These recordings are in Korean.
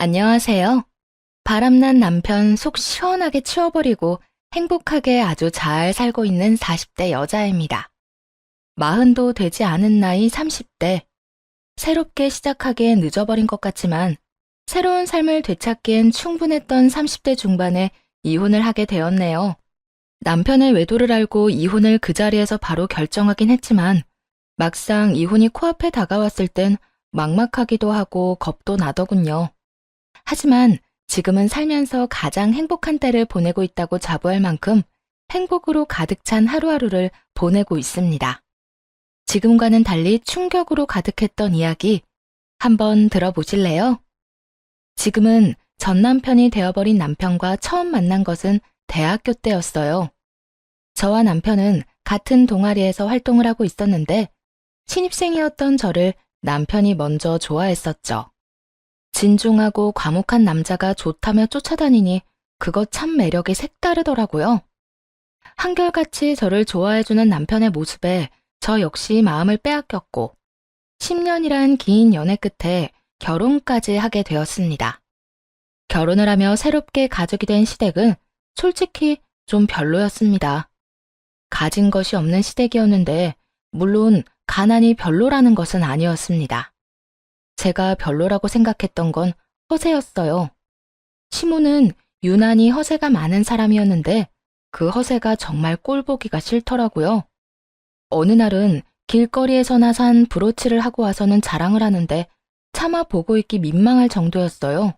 안녕하세요. 바람난 남편 속 시원하게 치워버리고 행복하게 아주 잘 살고 있는 40대 여자입니다. 마흔도 되지 않은 나이 30대. 새롭게 시작하기엔 늦어버린 것 같지만 새로운 삶을 되찾기엔 충분했던 30대 중반에 이혼을 하게 되었네요. 남편의 외도를 알고 이혼을 그 자리에서 바로 결정하긴 했지만 막상 이혼이 코앞에 다가왔을 땐 막막하기도 하고 겁도 나더군요. 하지만 지금은 살면서 가장 행복한 때를 보내고 있다고 자부할 만큼 행복으로 가득 찬 하루하루를 보내고 있습니다. 지금과는 달리 충격으로 가득했던 이야기 한번 들어보실래요? 지금은 전 남편이 되어버린 남편과 처음 만난 것은 대학교 때였어요. 저와 남편은 같은 동아리에서 활동을 하고 있었는데 신입생이었던 저를 남편이 먼저 좋아했었죠. 진중하고 과묵한 남자가 좋다며 쫓아다니니 그거 참 매력이 색다르더라고요. 한결같이 저를 좋아해주는 남편의 모습에 저 역시 마음을 빼앗겼고 10년이란 긴 연애 끝에 결혼까지 하게 되었습니다. 결혼을 하며 새롭게 가족이 된 시댁은 솔직히 좀 별로였습니다. 가진 것이 없는 시댁이었는데 물론 가난이 별로라는 것은 아니었습니다. 제가 별로라고 생각했던 건 허세였어요. 시모는 유난히 허세가 많은 사람이었는데 그 허세가 정말 꼴보기가 싫더라고요. 어느 날은 길거리에서나 산 브로치를 하고 와서는 자랑을 하는데 차마 보고 있기 민망할 정도였어요.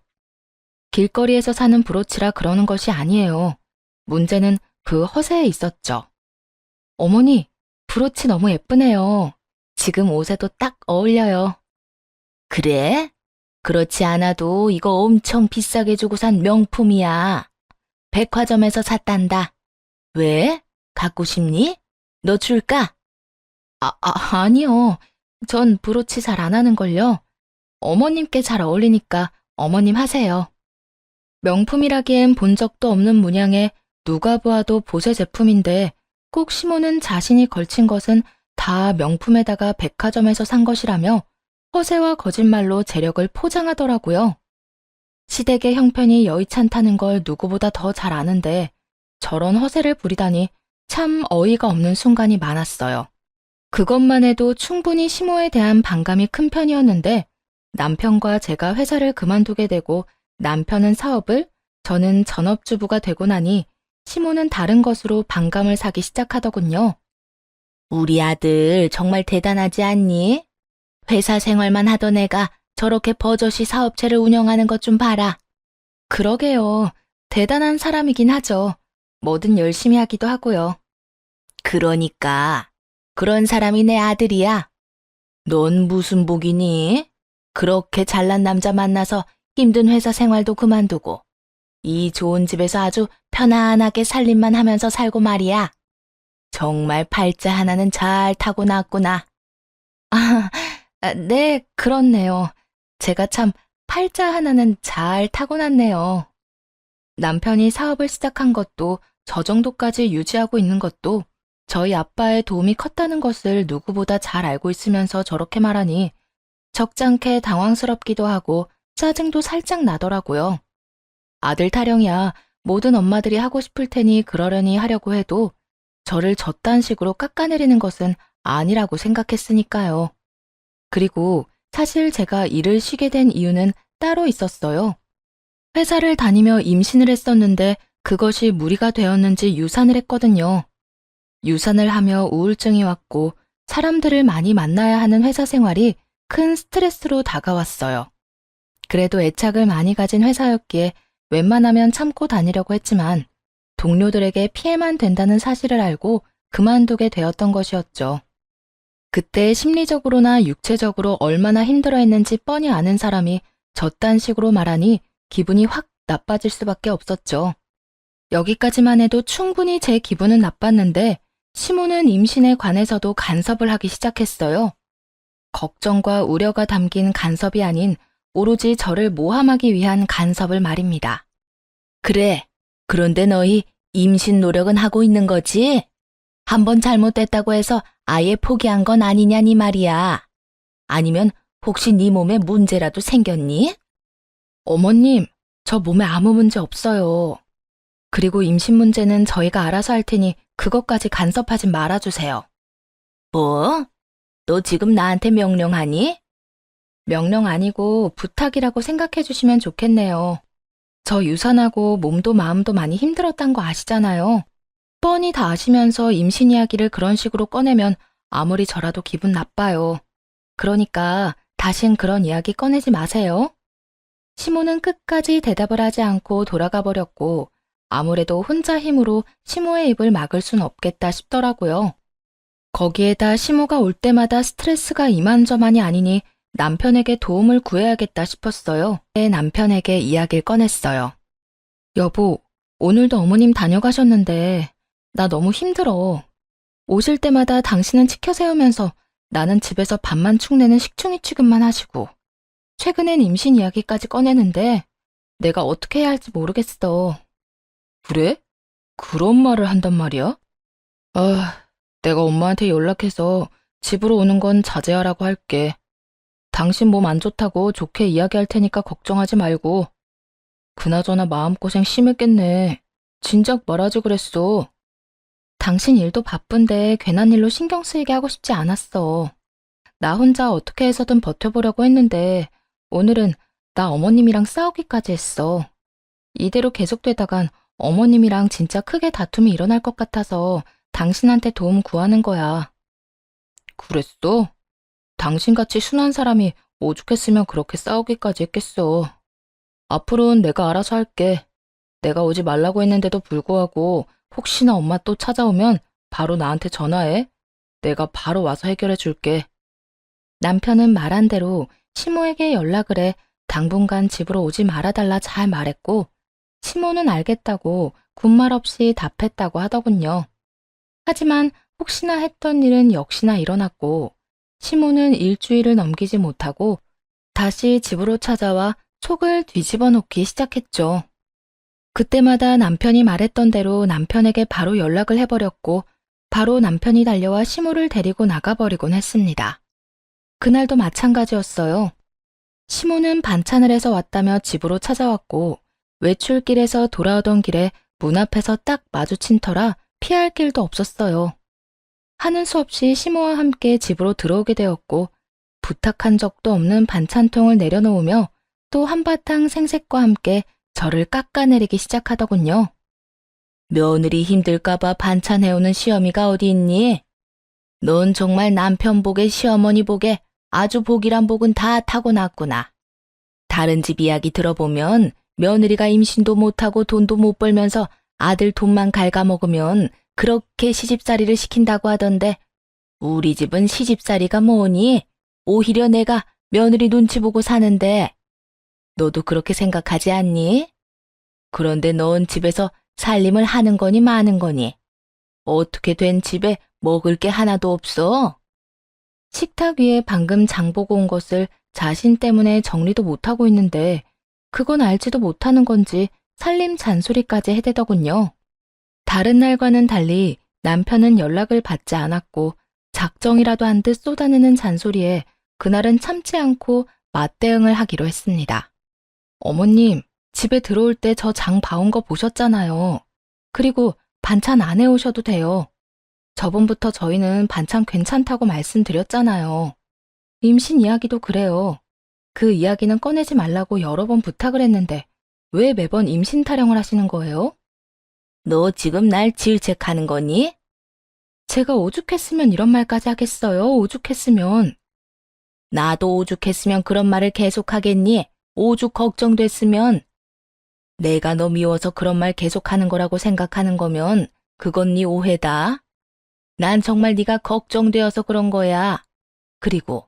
길거리에서 사는 브로치라 그러는 것이 아니에요. 문제는 그 허세에 있었죠. 어머니, 브로치 너무 예쁘네요. 지금 옷에도 딱 어울려요. 그래? 그렇지 않아도 이거 엄청 비싸게 주고 산 명품이야. 백화점에서 샀단다. 왜? 갖고 싶니? 너 줄까? 아니요. 전 브로치 잘 안 하는걸요. 어머님께 잘 어울리니까 어머님 하세요. 명품이라기엔 본 적도 없는 문양에 누가 보아도 보세 제품인데 꼭 시모는 자신이 걸친 것은 다 명품에다가 백화점에서 산 것이라며 허세와 거짓말로 재력을 포장하더라고요. 시댁의 형편이 여의찮다는 걸 누구보다 더 잘 아는데 저런 허세를 부리다니 참 어이가 없는 순간이 많았어요. 그것만 해도 충분히 시모에 대한 반감이 큰 편이었는데 남편과 제가 회사를 그만두게 되고 남편은 사업을, 저는 전업주부가 되고 나니 시모는 다른 것으로 반감을 사기 시작하더군요. 우리 아들 정말 대단하지 않니? 회사 생활만 하던 애가 저렇게 버젓이 사업체를 운영하는 것 좀 봐라. 그러게요. 대단한 사람이긴 하죠. 뭐든 열심히 하기도 하고요. 그러니까 그런 사람이 내 아들이야. 넌 무슨 복이니? 그렇게 잘난 남자 만나서 힘든 회사 생활도 그만두고 이 좋은 집에서 아주 편안하게 살림만 하면서 살고 말이야. 정말 팔자 하나는 잘 타고났구나. 네, 그렇네요. 제가 참 팔자 하나는 잘 타고났네요. 남편이 사업을 시작한 것도 저 정도까지 유지하고 있는 것도 저희 아빠의 도움이 컸다는 것을 누구보다 잘 알고 있으면서 저렇게 말하니 적잖게 당황스럽기도 하고 짜증도 살짝 나더라고요. 아들 타령이야 모든 엄마들이 하고 싶을 테니 그러려니 하려고 해도 저를 저딴 식으로 깎아내리는 것은 아니라고 생각했으니까요. 그리고 사실 제가 일을 쉬게 된 이유는 따로 있었어요. 회사를 다니며 임신을 했었는데 그것이 무리가 되었는지 유산을 했거든요. 유산을 하며 우울증이 왔고 사람들을 많이 만나야 하는 회사 생활이 큰 스트레스로 다가왔어요. 그래도 애착을 많이 가진 회사였기에 웬만하면 참고 다니려고 했지만 동료들에게 피해만 된다는 사실을 알고 그만두게 되었던 것이었죠. 그때 심리적으로나 육체적으로 얼마나 힘들어했는지 뻔히 아는 사람이 저딴 식으로 말하니 기분이 확 나빠질 수밖에 없었죠. 여기까지만 해도 충분히 제 기분은 나빴는데 시모는 임신에 관해서도 간섭을 하기 시작했어요. 걱정과 우려가 담긴 간섭이 아닌 오로지 저를 모함하기 위한 간섭을 말입니다. 그래, 그런데 너희 임신 노력은 하고 있는 거지? 한번 잘못됐다고 해서 아예 포기한 건 아니냐니 말이야. 아니면 혹시 네 몸에 문제라도 생겼니? 어머님, 저 몸에 아무 문제 없어요. 그리고 임신 문제는 저희가 알아서 할 테니 그것까지 간섭하지 말아주세요. 뭐? 너 지금 나한테 명령하니? 명령 아니고 부탁이라고 생각해 주시면 좋겠네요. 저 유산하고 몸도 마음도 많이 힘들었단 거 아시잖아요. 뻔히 다 아시면서 임신 이야기를 그런 식으로 꺼내면 아무리 저라도 기분 나빠요. 그러니까 다신 그런 이야기 꺼내지 마세요. 시모는 끝까지 대답을 하지 않고 돌아가 버렸고 아무래도 혼자 힘으로 시모의 입을 막을 순 없겠다 싶더라고요. 거기에다 시모가 올 때마다 스트레스가 이만저만이 아니니 남편에게 도움을 구해야겠다 싶었어요. 내 남편에게 이야기를 꺼냈어요. 여보, 오늘도 어머님 다녀가셨는데 나 너무 힘들어. 오실 때마다 당신은 치켜 세우면서 나는 집에서 밥만 축내는 식충이 취급만 하시고 최근엔 임신 이야기까지 꺼내는데 내가 어떻게 해야 할지 모르겠어. 그래? 그런 말을 한단 말이야? 아, 내가 엄마한테 연락해서 집으로 오는 건 자제하라고 할게. 당신 몸 안 좋다고 좋게 이야기할 테니까 걱정하지 말고. 그나저나 마음고생 심했겠네. 진작 말하지 그랬어. 당신 일도 바쁜데 괜한 일로 신경 쓰이게 하고 싶지 않았어. 나 혼자 어떻게 해서든 버텨보려고 했는데 오늘은 나 어머님이랑 싸우기까지 했어. 이대로 계속되다간 어머님이랑 진짜 크게 다툼이 일어날 것 같아서 당신한테 도움 구하는 거야. 그랬어? 당신같이 순한 사람이 오죽했으면 그렇게 싸우기까지 했겠어. 앞으로는 내가 알아서 할게. 내가 오지 말라고 했는데도 불구하고 혹시나 엄마 또 찾아오면 바로 나한테 전화해. 내가 바로 와서 해결해 줄게. 남편은 말한 대로 시모에게 연락을 해 당분간 집으로 오지 말아달라 잘 말했고 시모는 알겠다고 군말 없이 답했다고 하더군요. 하지만 혹시나 했던 일은 역시나 일어났고 시모는 일주일을 넘기지 못하고 다시 집으로 찾아와 속을 뒤집어 놓기 시작했죠. 그때마다 남편이 말했던 대로 남편에게 바로 연락을 해버렸고 바로 남편이 달려와 시모를 데리고 나가버리곤 했습니다. 그날도 마찬가지였어요. 시모는 반찬을 해서 왔다며 집으로 찾아왔고 외출길에서 돌아오던 길에 문 앞에서 딱 마주친 터라 피할 길도 없었어요. 하는 수 없이 시모와 함께 집으로 들어오게 되었고 부탁한 적도 없는 반찬통을 내려놓으며 또 한바탕 생색과 함께 저를 깎아내리기 시작하더군요. 며느리 힘들까봐 반찬 해오는 시어미가 어디 있니? 넌 정말 남편 복에 시어머니 복에 아주 복이란 복은 다 타고났구나. 다른 집 이야기 들어보면 며느리가 임신도 못하고 돈도 못 벌면서 아들 돈만 갉아먹으면 그렇게 시집살이를 시킨다고 하던데 우리 집은 시집살이가 뭐니? 오히려 내가 며느리 눈치 보고 사는데 너도 그렇게 생각하지 않니? 그런데 넌 집에서 살림을 하는 거니 마는 거니? 어떻게 된 집에 먹을 게 하나도 없어? 식탁 위에 방금 장 보고 온 것을 자신 때문에 정리도 못하고 있는데 그건 알지도 못하는 건지 살림 잔소리까지 해대더군요. 다른 날과는 달리 남편은 연락을 받지 않았고 작정이라도 한 듯 쏟아내는 잔소리에 그날은 참지 않고 맞대응을 하기로 했습니다. 어머님, 집에 들어올 때 저 장 봐온 거 보셨잖아요. 그리고 반찬 안 해오셔도 돼요. 저번부터 저희는 반찬 괜찮다고 말씀드렸잖아요. 임신 이야기도 그래요. 그 이야기는 꺼내지 말라고 여러 번 부탁을 했는데 왜 매번 임신 타령을 하시는 거예요? 너 지금 날 질책하는 거니? 제가 오죽했으면 이런 말까지 하겠어요. 오죽했으면. 나도 오죽했으면 그런 말을 계속하겠니? 오죽 걱정됐으면. 내가 너 미워서 그런 말 계속하는 거라고 생각하는 거면 그건 네 오해다. 난 정말 네가 걱정되어서 그런 거야. 그리고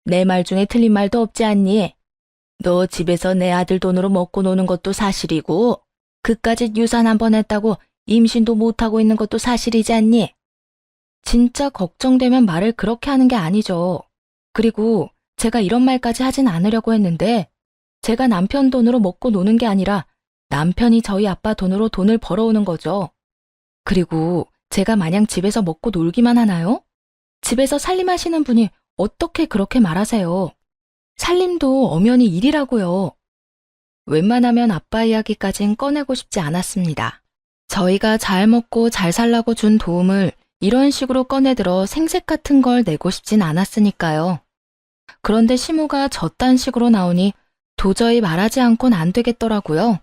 내 말 중에 틀린 말도 없지 않니? 너 집에서 내 아들 돈으로 먹고 노는 것도 사실이고 그까짓 유산 한 번 했다고 임신도 못하고 있는 것도 사실이지 않니? 진짜 걱정되면 말을 그렇게 하는 게 아니죠. 그리고 제가 이런 말까지 하진 않으려고 했는데 제가 남편 돈으로 먹고 노는 게 아니라 남편이 저희 아빠 돈으로 돈을 벌어오는 거죠. 그리고 제가 마냥 집에서 먹고 놀기만 하나요? 집에서 살림하시는 분이 어떻게 그렇게 말하세요? 살림도 엄연히 일이라고요. 웬만하면 아빠 이야기까진 꺼내고 싶지 않았습니다. 저희가 잘 먹고 잘 살라고 준 도움을 이런 식으로 꺼내들어 생색 같은 걸 내고 싶진 않았으니까요. 그런데 시모가 저딴 식으로 나오니 도저히 말하지 않곤 안 되겠더라고요.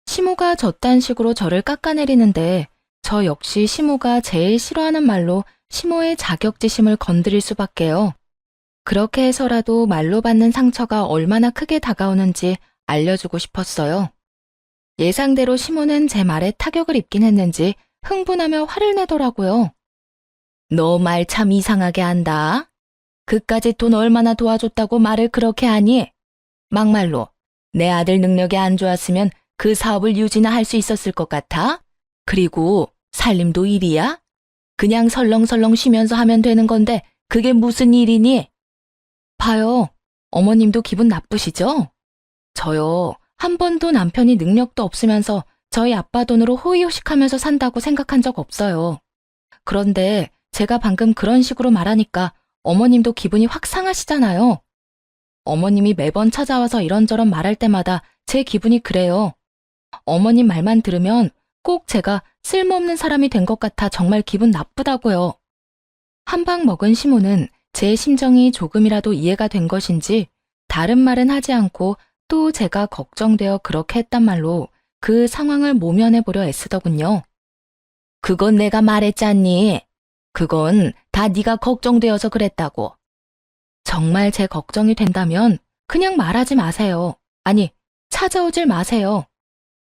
시모가 저딴 식으로 저를 깎아내리는데 저 역시 시모가 제일 싫어하는 말로 시모의 자격지심을 건드릴 수밖에요. 그렇게 해서라도 말로 받는 상처가 얼마나 크게 다가오는지 알려주고 싶었어요. 예상대로 시모는 제 말에 타격을 입긴 했는지 흥분하며 화를 내더라고요. 너 말 참 이상하게 한다. 그까짓 돈 얼마나 도와줬다고 말을 그렇게 하니? 막말로 내 아들 능력이 안 좋았으면 그 사업을 유지나 할 수 있었을 것 같아? 그리고 살림도 일이야? 그냥 설렁설렁 쉬면서 하면 되는 건데 그게 무슨 일이니? 봐요. 어머님도 기분 나쁘시죠? 저요. 한 번도 남편이 능력도 없으면서 저희 아빠 돈으로 호의호식하면서 산다고 생각한 적 없어요. 그런데 제가 방금 그런 식으로 말하니까 어머님도 기분이 확 상하시잖아요. 어머님이 매번 찾아와서 이런저런 말할 때마다 제 기분이 그래요. 어머님 말만 들으면 꼭 제가 쓸모없는 사람이 된 것 같아 정말 기분 나쁘다고요. 한 방 먹은 시모는 제 심정이 조금이라도 이해가 된 것인지 다른 말은 하지 않고 또 제가 걱정되어 그렇게 했단 말로 그 상황을 모면해 보려 애쓰더군요. 그건 내가 말했잖니. 그건 다 네가 걱정되어서 그랬다고. 정말 제 걱정이 된다면 그냥 말하지 마세요. 아니, 찾아오질 마세요.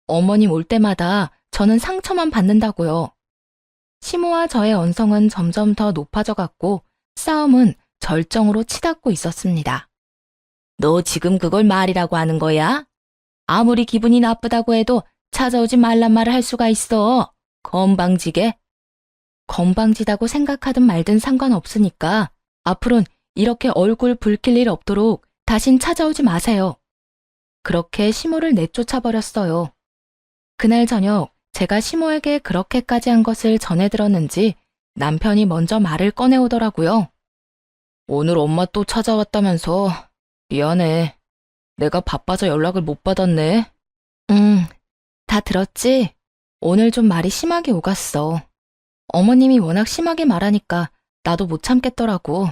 어머님 올 때마다 저는 상처만 받는다고요. 시모와 저의 언성은 점점 더 높아져 갔고 싸움은 절정으로 치닫고 있었습니다. 너 지금 그걸 말이라고 하는 거야? 아무리 기분이 나쁘다고 해도 찾아오지 말란 말을 할 수가 있어. 건방지게. 건방지다고 생각하든 말든 상관없으니까 앞으론 이렇게 얼굴 붉힐 일 없도록 다신 찾아오지 마세요. 그렇게 시모를 내쫓아 버렸어요. 그날 저녁 제가 시모에게 그렇게까지 한 것을 전해 들었는지 남편이 먼저 말을 꺼내오더라고요. 오늘 엄마 또 찾아왔다면서. 미안해. 내가 바빠서 연락을 못 받았네. 다 들었지? 오늘 좀 말이 심하게 오갔어. 어머님이 워낙 심하게 말하니까 나도 못 참겠더라고.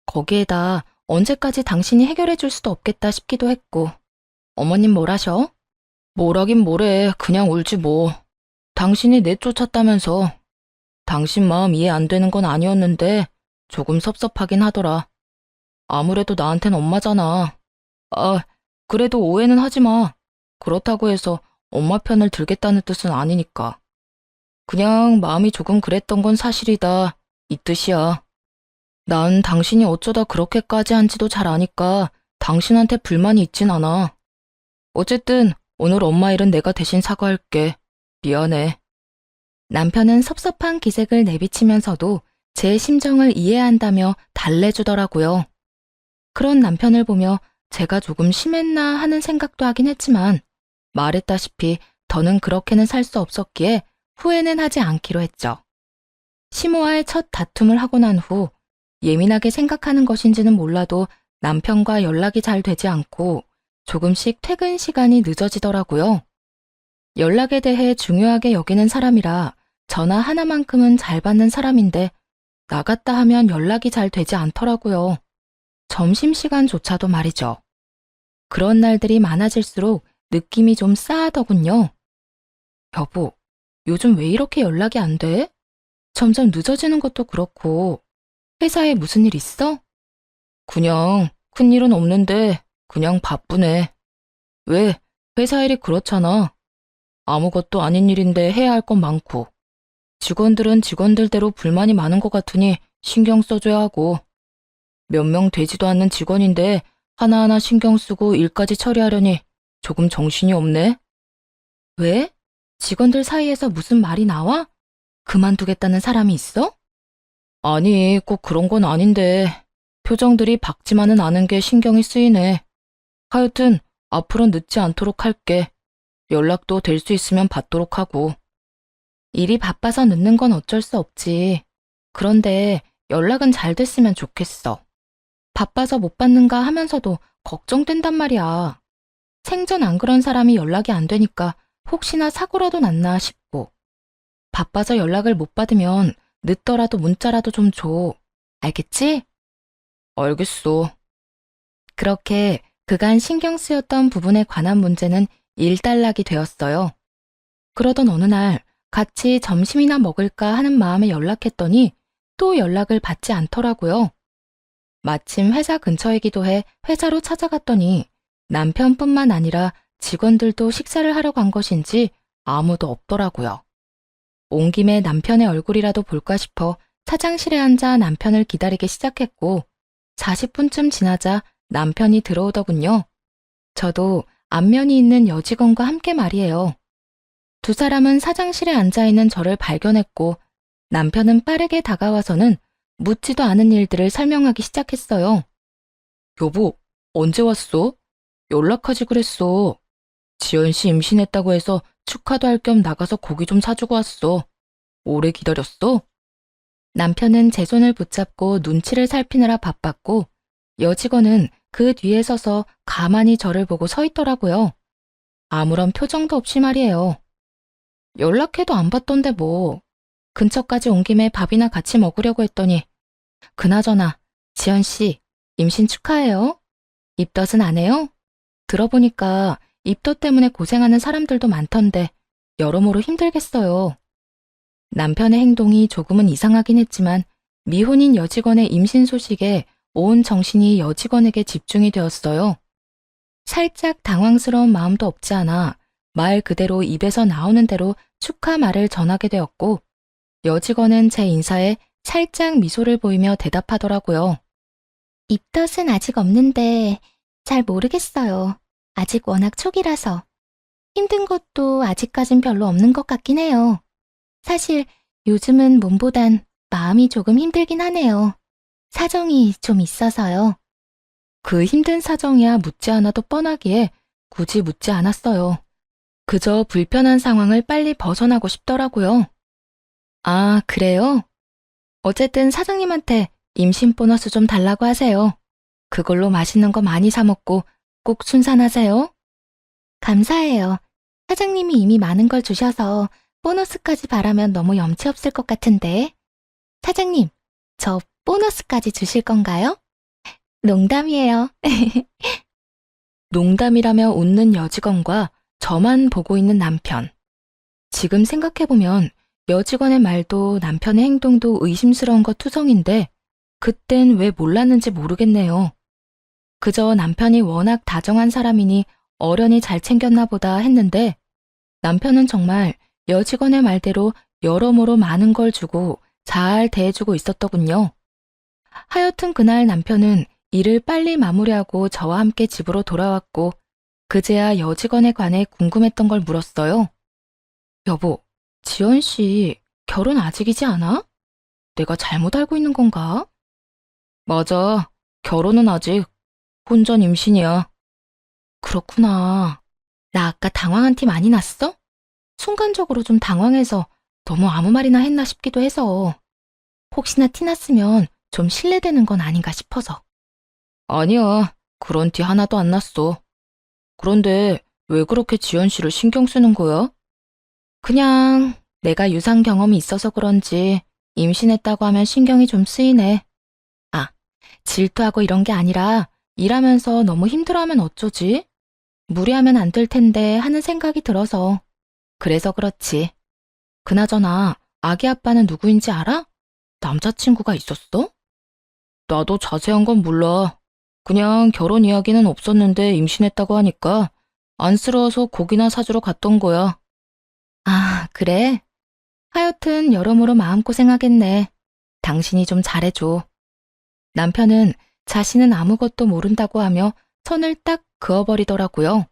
거기에다 언제까지 당신이 해결해 줄 수도 없겠다 싶기도 했고. 어머님 뭐라셔? 뭐라긴 뭐래. 그냥 울지 뭐. 당신이 내쫓았다면서. 당신 마음 이해 안 되는 건 아니었는데 조금 섭섭하긴 하더라. 아무래도 나한텐 엄마잖아. 아, 그래도 오해는 하지 마. 그렇다고 해서 엄마 편을 들겠다는 뜻은 아니니까. 그냥 마음이 조금 그랬던 건 사실이다. 이 뜻이야. 난 당신이 어쩌다 그렇게까지 한지도 잘 아니까 당신한테 불만이 있진 않아. 어쨌든 오늘 엄마 일은 내가 대신 사과할게. 미안해. 남편은 섭섭한 기색을 내비치면서도 제 심정을 이해한다며 달래주더라고요. 그런 남편을 보며 제가 조금 심했나 하는 생각도 하긴 했지만 말했다시피 더는 그렇게는 살 수 없었기에 후회는 하지 않기로 했죠. 시모와의 첫 다툼을 하고 난 후 예민하게 생각하는 것인지는 몰라도 남편과 연락이 잘 되지 않고 조금씩 퇴근 시간이 늦어지더라고요. 연락에 대해 중요하게 여기는 사람이라 전화 하나만큼은 잘 받는 사람인데 나갔다 하면 연락이 잘 되지 않더라고요. 점심시간조차도 말이죠. 그런 날들이 많아질수록 느낌이 좀 싸하더군요. 여보, 요즘 왜 이렇게 연락이 안 돼? 점점 늦어지는 것도 그렇고 회사에 무슨 일 있어? 그냥 큰일은 없는데 그냥 바쁘네. 왜? 회사 일이 그렇잖아. 아무것도 아닌 일인데 해야 할 건 많고 직원들은 직원들대로 불만이 많은 것 같으니 신경 써줘야 하고 몇 명 되지도 않는 직원인데 하나하나 신경 쓰고 일까지 처리하려니 조금 정신이 없네. 왜? 직원들 사이에서 무슨 말이 나와? 그만두겠다는 사람이 있어? 아니, 꼭 그런 건 아닌데 표정들이 밝지만은 않은 게 신경이 쓰이네. 하여튼 앞으로 늦지 않도록 할게. 연락도 될 수 있으면 받도록 하고. 일이 바빠서 늦는 건 어쩔 수 없지. 그런데 연락은 잘 됐으면 좋겠어. 바빠서 못 받는가 하면서도 걱정된단 말이야. 생전 안 그런 사람이 연락이 안 되니까 혹시나 사고라도 났나 싶고, 바빠서 연락을 못 받으면 늦더라도 문자라도 좀 줘. 알겠지? 알겠어. 그렇게 그간 신경 쓰였던 부분에 관한 문제는 일단락이 되었어요. 그러던 어느 날 같이 점심이나 먹을까 하는 마음에 연락했더니 또 연락을 받지 않더라고요. 마침 회사 근처이기도 해 회사로 찾아갔더니 남편뿐만 아니라 직원들도 식사를 하러 간 것인지 아무도 없더라고요. 온 김에 남편의 얼굴이라도 볼까 싶어 사장실에 앉아 남편을 기다리기 시작했고 40분쯤 지나자 남편이 들어오더군요. 저도 안면이 있는 여직원과 함께 말이에요. 두 사람은 사장실에 앉아있는 저를 발견했고 남편은 빠르게 다가와서는 묻지도 않은 일들을 설명하기 시작했어요. 여보, 언제 왔어? 연락하지 그랬어. 지연 씨 임신했다고 해서 축하도 할 겸 나가서 고기 좀 사주고 왔어. 오래 기다렸어? 남편은 제 손을 붙잡고 눈치를 살피느라 바빴고 여직원은 그 뒤에 서서 가만히 저를 보고 서 있더라고요. 아무런 표정도 없이 말이에요. 연락해도 안 받던데 뭐. 근처까지 온 김에 밥이나 같이 먹으려고 했더니 그나저나 지연 씨 임신 축하해요. 입덧은 안 해요? 들어보니까 입덧 때문에 고생하는 사람들도 많던데 여러모로 힘들겠어요. 남편의 행동이 조금은 이상하긴 했지만 미혼인 여직원의 임신 소식에 온 정신이 여직원에게 집중이 되었어요. 살짝 당황스러운 마음도 없지 않아 말 그대로 입에서 나오는 대로 축하 말을 전하게 되었고 여직원은 제 인사에 살짝 미소를 보이며 대답하더라고요. 입덧은 아직 없는데 잘 모르겠어요. 아직 워낙 초기라서. 힘든 것도 아직까진 별로 없는 것 같긴 해요. 사실 요즘은 몸보단 마음이 조금 힘들긴 하네요. 사정이 좀 있어서요. 그 힘든 사정이야 묻지 않아도 뻔하기에 굳이 묻지 않았어요. 그저 불편한 상황을 빨리 벗어나고 싶더라고요. 아, 그래요? 어쨌든 사장님한테 임신 보너스 좀 달라고 하세요. 그걸로 맛있는 거 많이 사 먹고 꼭 순산하세요. 감사해요. 사장님이 이미 많은 걸 주셔서 보너스까지 바라면 너무 염치 없을 것 같은데. 사장님, 저 보너스까지 주실 건가요? 농담이에요. 농담이라며 웃는 여직원과 저만 보고 있는 남편. 지금 생각해보면 여직원의 말도 남편의 행동도 의심스러운 것 투성인데 그땐 왜 몰랐는지 모르겠네요. 그저 남편이 워낙 다정한 사람이니 어련히 잘 챙겼나 보다 했는데 남편은 정말 여직원의 말대로 여러모로 많은 걸 주고 잘 대해주고 있었더군요. 하여튼 그날 남편은 일을 빨리 마무리하고 저와 함께 집으로 돌아왔고 그제야 여직원에 관해 궁금했던 걸 물었어요. 여보, 지연 씨 결혼 아직이지 않아? 내가 잘못 알고 있는 건가? 맞아. 결혼은 아직. 혼전 임신이야. 그렇구나. 나 아까 당황한 티 많이 났어? 순간적으로 좀 당황해서 너무 아무 말이나 했나 싶기도 해서. 혹시나 티 났으면 좀 실례되는 건 아닌가 싶어서. 아니야. 그런 티 하나도 안 났어. 그런데 왜 그렇게 지연 씨를 신경 쓰는 거야? 그냥 내가 유산 경험이 있어서 그런지 임신했다고 하면 신경이 좀 쓰이네. 아, 질투하고 이런 게 아니라 일하면서 너무 힘들어하면 어쩌지? 무리하면 안 될 텐데 하는 생각이 들어서. 그래서 그렇지. 그나저나 아기 아빠는 누구인지 알아? 남자친구가 있었어? 나도 자세한 건 몰라. 그냥 결혼 이야기는 없었는데 임신했다고 하니까 안쓰러워서 고기나 사주러 갔던 거야. 아, 그래? 하여튼 여러모로 마음고생하겠네. 당신이 좀 잘해줘. 남편은 자신은 아무것도 모른다고 하며 선을 딱 그어버리더라고요.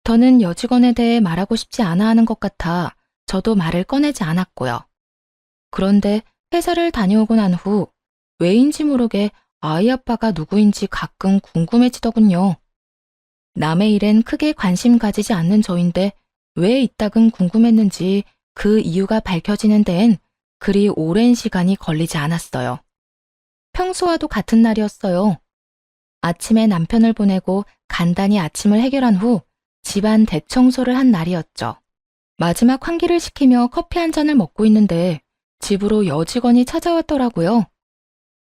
더는 여직원에 대해 말하고 싶지 않아 하는 것 같아 저도 말을 꺼내지 않았고요. 그런데 회사를 다녀오고 난 후 왜인지 모르게 아이 아빠가 누구인지 가끔 궁금해지더군요. 남의 일엔 크게 관심 가지지 않는 저인데 왜 이따금 궁금했는지 그 이유가 밝혀지는 데엔 그리 오랜 시간이 걸리지 않았어요. 평소와도 같은 날이었어요. 아침에 남편을 보내고 간단히 아침을 해결한 후 집안 대청소를 한 날이었죠. 마지막 환기를 시키며 커피 한 잔을 먹고 있는데 집으로 여직원이 찾아왔더라고요.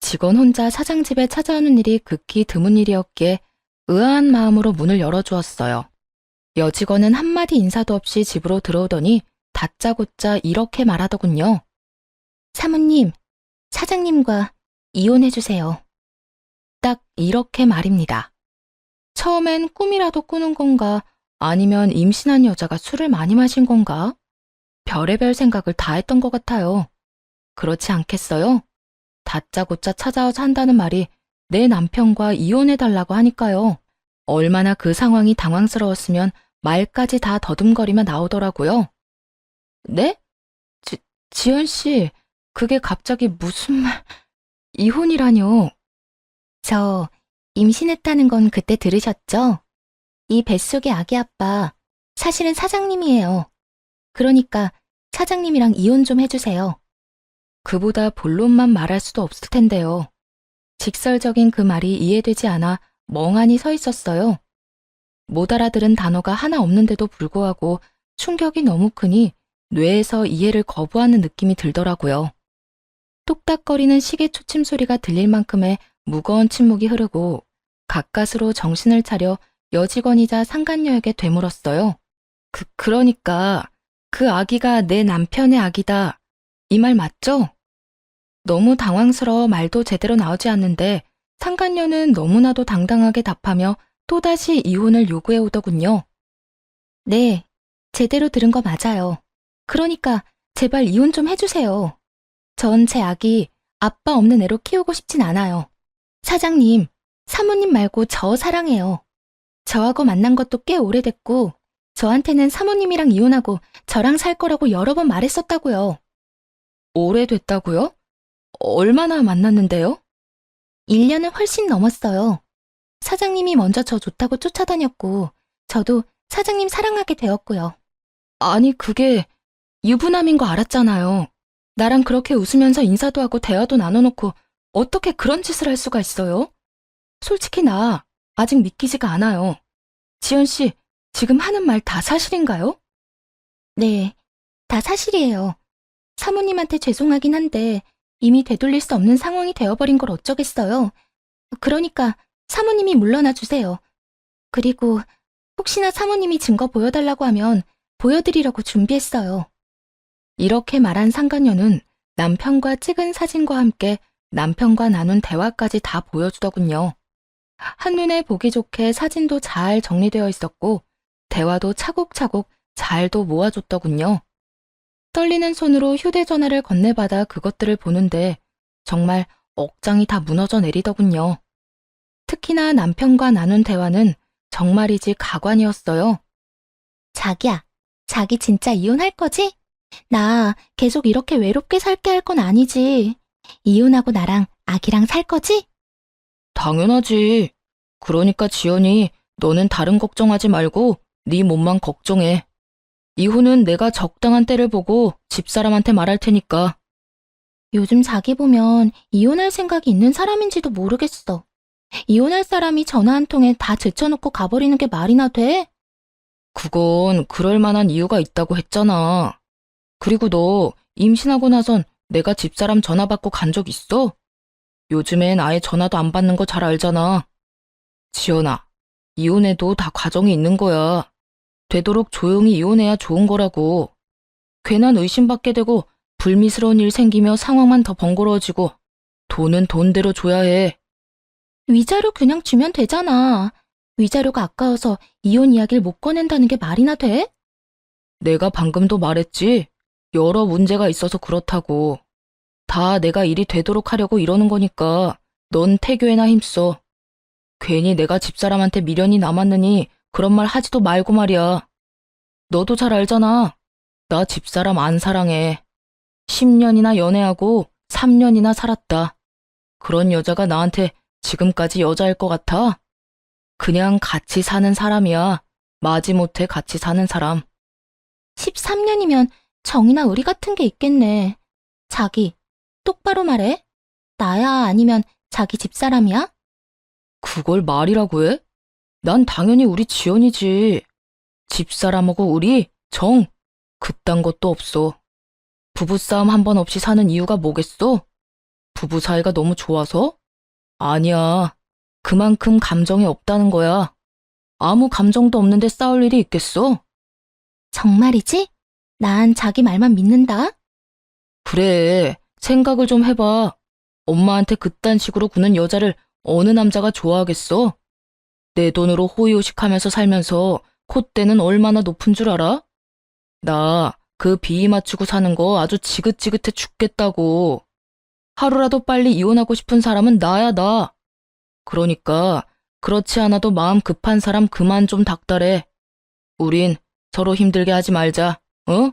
직원 혼자 사장 집에 찾아오는 일이 극히 드문 일이었기에 의아한 마음으로 문을 열어주었어요. 여직원은 한마디 인사도 없이 집으로 들어오더니 다짜고짜 이렇게 말하더군요. 사모님, 사장님과 이혼해주세요. 딱 이렇게 말입니다. 처음엔 꿈이라도 꾸는 건가 아니면 임신한 여자가 술을 많이 마신 건가? 별의별 생각을 다 했던 것 같아요. 그렇지 않겠어요? 다짜고짜 찾아와서 한다는 말이 내 남편과 이혼해달라고 하니까요. 얼마나 그 상황이 당황스러웠으면 말까지 다 더듬거리며 나오더라고요. 네? 지연 씨, 그게 갑자기 무슨 말... 이혼이라뇨? 저 임신했다는 건 그때 들으셨죠? 이 뱃속의 아기 아빠, 사실은 사장님이에요. 그러니까 사장님이랑 이혼 좀 해주세요. 그보다 본론만 말할 수도 없을 텐데요. 직설적인 그 말이 이해되지 않아 멍하니 서 있었어요. 못 알아들은 단어가 하나 없는데도 불구하고 충격이 너무 크니 뇌에서 이해를 거부하는 느낌이 들더라고요. 뚝딱거리는 시계 초침 소리가 들릴 만큼의 무거운 침묵이 흐르고 가까스로 정신을 차려 여직원이자 상간녀에게 되물었어요. 그러니까 그 아기가 내 남편의 아기다. 이 말 맞죠? 너무 당황스러워 말도 제대로 나오지 않는데 상간녀는 너무나도 당당하게 답하며 또다시 이혼을 요구해 오더군요. 네, 제대로 들은 거 맞아요. 그러니까 제발 이혼 좀 해주세요. 전 제 아기 아빠 없는 애로 키우고 싶진 않아요. 사장님, 사모님 말고 저 사랑해요. 저하고 만난 것도 꽤 오래됐고 저한테는 사모님이랑 이혼하고 저랑 살 거라고 여러 번 말했었다고요. 오래됐다고요? 얼마나 만났는데요? 1년은 훨씬 넘었어요. 사장님이 먼저 저 좋다고 쫓아다녔고 저도 사장님 사랑하게 되었고요. 아니 그게 유부남인 거 알았잖아요. 나랑 그렇게 웃으면서 인사도 하고 대화도 나눠놓고 어떻게 그런 짓을 할 수가 있어요? 솔직히 나 아직 믿기지가 않아요. 지연 씨, 지금 하는 말 다 사실인가요? 네, 다 사실이에요. 사모님한테 죄송하긴 한데 이미 되돌릴 수 없는 상황이 되어버린 걸 어쩌겠어요. 그러니까 사모님이 물러나 주세요. 그리고 혹시나 사모님이 증거 보여달라고 하면 보여드리려고 준비했어요. 이렇게 말한 상간녀는 남편과 찍은 사진과 함께 남편과 나눈 대화까지 다 보여주더군요. 한눈에 보기 좋게 사진도 잘 정리되어 있었고 대화도 차곡차곡 잘도 모아줬더군요. 떨리는 손으로 휴대전화를 건네받아 그것들을 보는데 정말 억장이 다 무너져 내리더군요. 특히나 남편과 나눈 대화는 정말이지 가관이었어요. 자기야, 자기 진짜 이혼할 거지? 나 계속 이렇게 외롭게 살게 할 건 아니지. 이혼하고 나랑 아기랑 살 거지? 당연하지. 그러니까 지연이 너는 다른 걱정하지 말고 네 몸만 걱정해. 이후는 내가 적당한 때를 보고 집사람한테 말할 테니까. 요즘 자기 보면 이혼할 생각이 있는 사람인지도 모르겠어. 이혼할 사람이 전화 한 통에 다 제쳐놓고 가버리는 게 말이나 돼? 그건 그럴 만한 이유가 있다고 했잖아. 그리고 너 임신하고 나선 내가 집사람 전화 받고 간 적 있어? 요즘엔 아예 전화도 안 받는 거 잘 알잖아. 지연아, 이혼해도 다 과정이 있는 거야. 되도록 조용히 이혼해야 좋은 거라고. 괜한 의심받게 되고 불미스러운 일 생기며 상황만 더 번거로워지고 돈은 돈대로 줘야 해. 위자료 그냥 주면 되잖아. 위자료가 아까워서 이혼 이야기를 못 꺼낸다는 게 말이나 돼? 내가 방금도 말했지. 여러 문제가 있어서 그렇다고. 다 내가 일이 되도록 하려고 이러는 거니까 넌 태교에나 힘써. 괜히 내가 집사람한테 미련이 남았느니 그런 말 하지도 말고 말이야. 너도 잘 알잖아. 나 집사람 안 사랑해. 10년이나 연애하고 3년이나 살았다. 그런 여자가 나한테 지금까지 여자일 것 같아? 그냥 같이 사는 사람이야. 마지못해 같이 사는 사람. 13년이면 정이나 의리 같은 게 있겠네. 자기, 똑바로 말해. 나야 아니면 자기 집사람이야? 그걸 말이라고 해? 난 당연히 우리 지연이지. 집사람하고 우리 정, 그딴 것도 없어. 부부싸움 한 번 없이 사는 이유가 뭐겠어? 부부 사이가 너무 좋아서? 아니야. 그만큼 감정이 없다는 거야. 아무 감정도 없는데 싸울 일이 있겠어? 정말이지? 난 자기 말만 믿는다. 그래, 생각을 좀 해봐. 엄마한테 그딴 식으로 구는 여자를 어느 남자가 좋아하겠어? 내 돈으로 호의호식하면서 살면서 콧대는 얼마나 높은 줄 알아? 나 그 비위 맞추고 사는 거 아주 지긋지긋해 죽겠다고. 하루라도 빨리 이혼하고 싶은 사람은 나야, 나. 그러니까 그렇지 않아도 마음 급한 사람 그만 좀 닥달해. 우린 서로 힘들게 하지 말자, 어?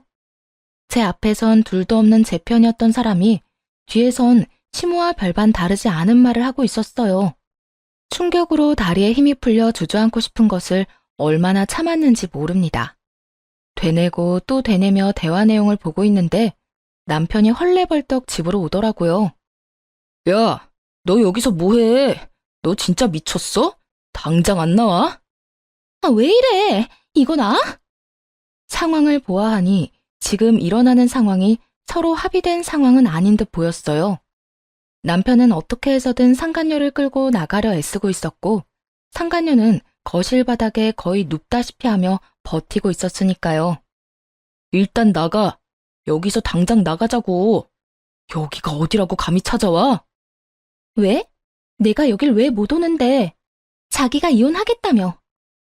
제 앞에선 둘도 없는 제 편이었던 사람이 뒤에선 시무와 별반 다르지 않은 말을 하고 있었어요. 충격으로 다리에 힘이 풀려 주저앉고 싶은 것을 얼마나 참았는지 모릅니다. 되뇌고 또 되뇌며 대화 내용을 보고 있는데 남편이 헐레벌떡 집으로 오더라고요. 야, 너 여기서 뭐해? 너 진짜 미쳤어? 당장 안 나와? 아, 왜 이래? 이거 나? 상황을 보아하니 지금 일어나는 상황이 서로 합의된 상황은 아닌 듯 보였어요. 남편은 어떻게 해서든 상간녀를 끌고 나가려 애쓰고 있었고 상간녀는 거실 바닥에 거의 눕다시피 하며 버티고 있었으니까요. 일단 나가. 여기서 당장 나가자고. 여기가 어디라고 감히 찾아와? 왜? 내가 여길 왜 못 오는데? 자기가 이혼하겠다며.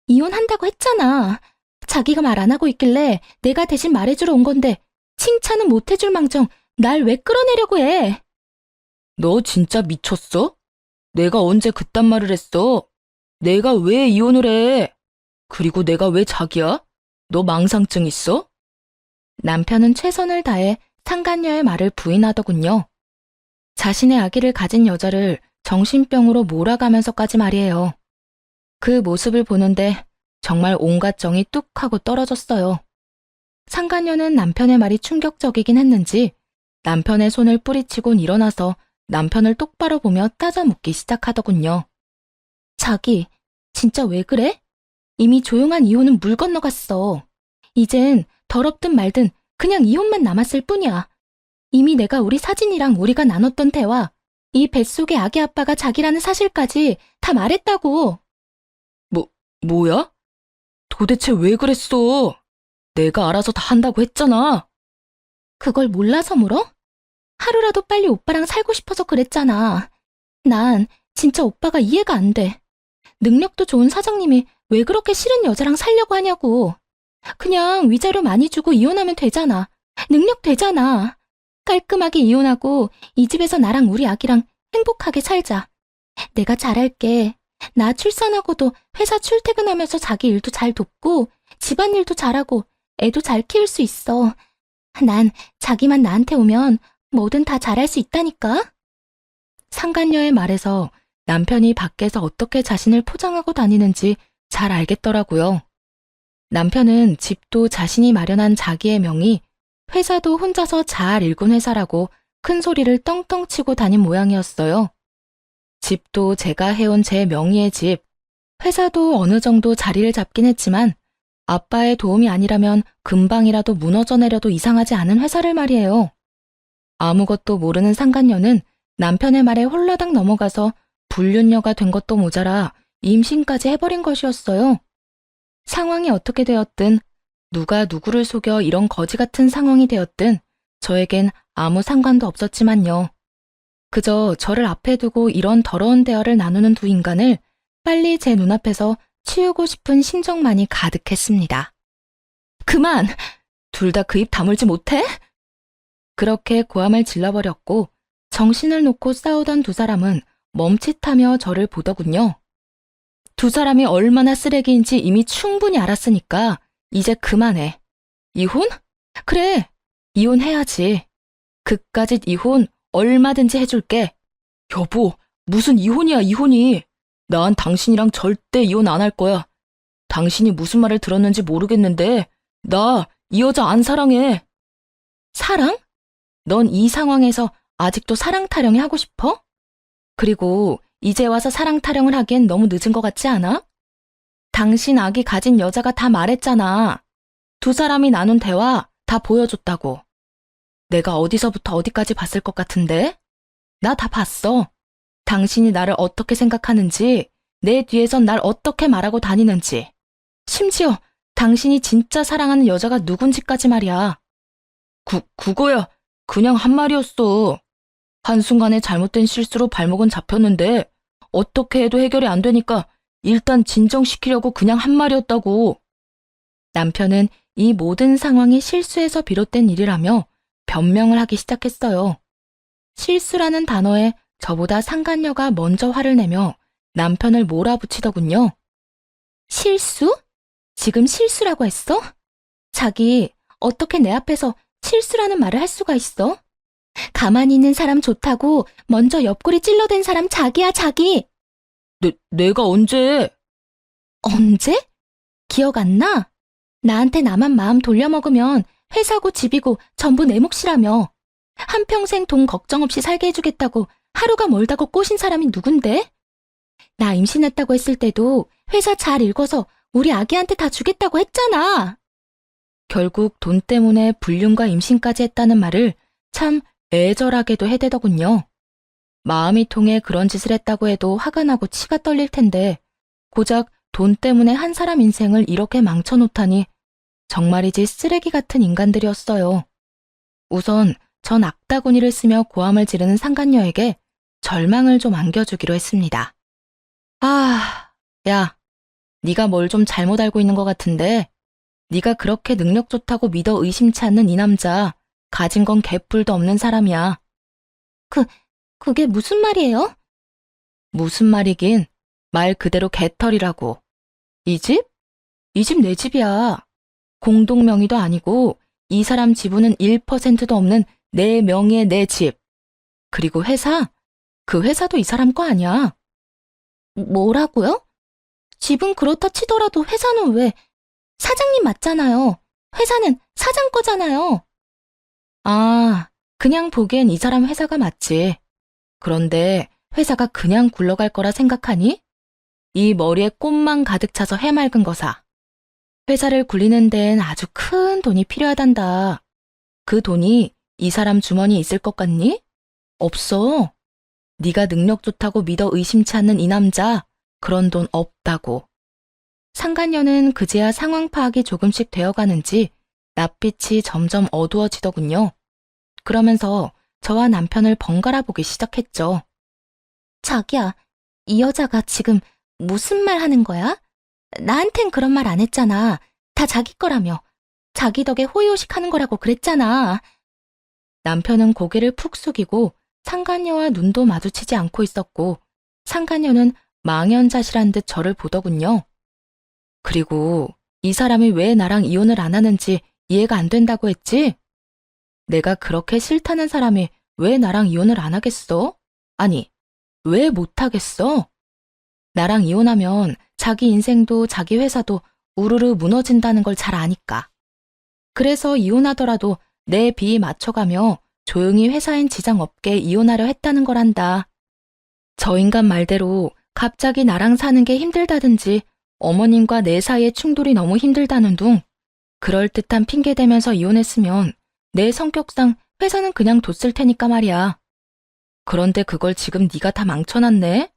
이혼한다고 했잖아. 자기가 말 안 하고 있길래 내가 대신 말해주러 온 건데 칭찬은 못 해줄 망정 날 왜 끌어내려고 해? 너 진짜 미쳤어? 내가 언제 그딴 말을 했어? 내가 왜 이혼을 해? 그리고 내가 왜 자기야? 너 망상증 있어? 남편은 최선을 다해 상간녀의 말을 부인하더군요. 자신의 아기를 가진 여자를 정신병으로 몰아가면서까지 말이에요. 그 모습을 보는데 정말 온갖 정이 뚝 하고 떨어졌어요. 상간녀는 남편의 말이 충격적이긴 했는지 남편의 손을 뿌리치곤 일어나서 남편을 똑바로 보며 따져 묻기 시작하더군요. 자기, 진짜 왜 그래? 이미 조용한 이혼은 물 건너갔어. 이젠 더럽든 말든 그냥 이혼만 남았을 뿐이야. 이미 내가 우리 사진이랑 우리가 나눴던 대화, 이 뱃속의 아기 아빠가 자기라는 사실까지 다 말했다고. 뭐야? 도대체 왜 그랬어? 내가 알아서 다 한다고 했잖아. 그걸 몰라서 물어? 하루라도 빨리 오빠랑 살고 싶어서 그랬잖아. 난 진짜 오빠가 이해가 안 돼. 능력도 좋은 사장님이 왜 그렇게 싫은 여자랑 살려고 하냐고. 그냥 위자료 많이 주고 이혼하면 되잖아. 능력 되잖아. 깔끔하게 이혼하고 이 집에서 나랑 우리 아기랑 행복하게 살자. 내가 잘할게. 나 출산하고도 회사 출퇴근하면서 자기 일도 잘 돕고 집안일도 잘하고 애도 잘 키울 수 있어. 난 자기만 나한테 오면 뭐든 다 잘할 수 있다니까. 상간녀의 말에서 남편이 밖에서 어떻게 자신을 포장하고 다니는지 잘 알겠더라고요. 남편은 집도 자신이 마련한 자기의 명의, 회사도 혼자서 잘 일군 회사라고 큰 소리를 떵떵 치고 다닌 모양이었어요. 집도 제가 해온 제 명의의 집, 회사도 어느 정도 자리를 잡긴 했지만 아빠의 도움이 아니라면 금방이라도 무너져 내려도 이상하지 않은 회사를 말이에요. 아무것도 모르는 상간녀는 남편의 말에 홀라당 넘어가서 불륜녀가 된 것도 모자라 임신까지 해버린 것이었어요. 상황이 어떻게 되었든 누가 누구를 속여 이런 거지 같은 상황이 되었든 저에겐 아무 상관도 없었지만요. 그저 저를 앞에 두고 이런 더러운 대화를 나누는 두 인간을 빨리 제 눈앞에서 치우고 싶은 심정만이 가득했습니다. 그만! 둘 다 그 입 다물지 못해? 그렇게 고함을 질러버렸고 정신을 놓고 싸우던 두 사람은 멈칫하며 저를 보더군요. 두 사람이 얼마나 쓰레기인지 이미 충분히 알았으니까 이제 그만해. 이혼? 그래, 이혼해야지. 그까짓 이혼 얼마든지 해줄게. 여보, 무슨 이혼이야, 이혼이. 난 당신이랑 절대 이혼 안 할 거야. 당신이 무슨 말을 들었는지 모르겠는데 나 이 여자 안 사랑해. 사랑? 넌 이 상황에서 아직도 사랑 타령이 하고 싶어? 그리고 이제 와서 사랑 타령을 하기엔 너무 늦은 것 같지 않아? 당신 아기 가진 여자가 다 말했잖아. 두 사람이 나눈 대화 다 보여줬다고. 내가 어디서부터 어디까지 봤을 것 같은데? 나 다 봤어. 당신이 나를 어떻게 생각하는지, 내 뒤에선 날 어떻게 말하고 다니는지. 심지어 당신이 진짜 사랑하는 여자가 누군지까지 말이야. 그거야 그냥 한 말이었어. 한순간에 잘못된 실수로 발목은 잡혔는데 어떻게 해도 해결이 안 되니까 일단 진정시키려고 그냥 한 말이었다고. 남편은 이 모든 상황이 실수에서 비롯된 일이라며 변명을 하기 시작했어요. 실수라는 단어에 저보다 상간녀가 먼저 화를 내며 남편을 몰아붙이더군요. 실수? 지금 실수라고 했어? 자기, 어떻게 내 앞에서 실수라는 말을 할 수가 있어? 가만히 있는 사람 좋다고 먼저 옆구리 찔러댄 사람 자기야, 자기. 내가 언제? 언제? 기억 안 나? 나한테 나만 마음 돌려먹으면 회사고 집이고 전부 내 몫이라며. 한평생 돈 걱정 없이 살게 해주겠다고 하루가 멀다고 꼬신 사람이 누군데? 나 임신했다고 했을 때도 회사 잘 읽어서 우리 아기한테 다 주겠다고 했잖아. 결국 돈 때문에 불륜과 임신까지 했다는 말을 참 애절하게도 해대더군요. 마음이 통해 그런 짓을 했다고 해도 화가 나고 치가 떨릴 텐데 고작 돈 때문에 한 사람 인생을 이렇게 망쳐놓다니 정말이지 쓰레기 같은 인간들이었어요. 우선 전 악다구니를 쓰며 고함을 지르는 상간녀에게 절망을 좀 안겨주기로 했습니다. 야, 네가 뭘 좀 잘못 알고 있는 것 같은데 네가 그렇게 능력 좋다고 믿어 의심치 않는 이 남자 가진 건 개뿔도 없는 사람이야. 그게 무슨 말이에요? 무슨 말이긴 말 그대로 개털이라고. 이 집? 이 집 내 집이야. 공동명의도 아니고 이 사람 지분은 1%도 없는 내 명의의 내 집. 그리고 회사? 그 회사도 이 사람 거 아니야. 뭐라고요? 집은 그렇다 치더라도 회사는 왜? 사장님 맞잖아요. 회사는 사장 거잖아요. 아, 그냥 보기엔 이 사람 회사가 맞지. 그런데 회사가 그냥 굴러갈 거라 생각하니? 이 머리에 꽃만 가득 차서 해맑은 거사. 회사를 굴리는 데엔 아주 큰 돈이 필요하단다. 그 돈이 이 사람 주머니에 있을 것 같니? 없어. 네가 능력 좋다고 믿어 의심치 않는 이 남자, 그런 돈 없다고. 상간녀는 그제야 상황 파악이 조금씩 되어가는지 낯빛이 점점 어두워지더군요. 그러면서 저와 남편을 번갈아 보기 시작했죠. 자기야, 이 여자가 지금 무슨 말 하는 거야? 나한텐 그런 말 안 했잖아. 다 자기 거라며. 자기 덕에 호의호식 하는 거라고 그랬잖아. 남편은 고개를 푹 숙이고 상간녀와 눈도 마주치지 않고 있었고 상간녀는 망연자실한 듯 저를 보더군요. 그리고 이 사람이 왜 나랑 이혼을 안 하는지 이해가 안 된다고 했지? 내가 그렇게 싫다는 사람이 왜 나랑 이혼을 안 하겠어? 아니, 왜 못 하겠어? 나랑 이혼하면 자기 인생도 자기 회사도 우르르 무너진다는 걸 잘 아니까. 그래서 이혼하더라도 내 비위 맞춰가며 조용히 회사엔 지장 없게 이혼하려 했다는 거란다. 저 인간 말대로 갑자기 나랑 사는 게 힘들다든지 어머님과 내 사이의 충돌이 너무 힘들다는 둥 그럴듯한 핑계 대면서 이혼했으면 내 성격상 회사는 그냥 뒀을 테니까 말이야. 그런데 그걸 지금 네가 다 망쳐놨네?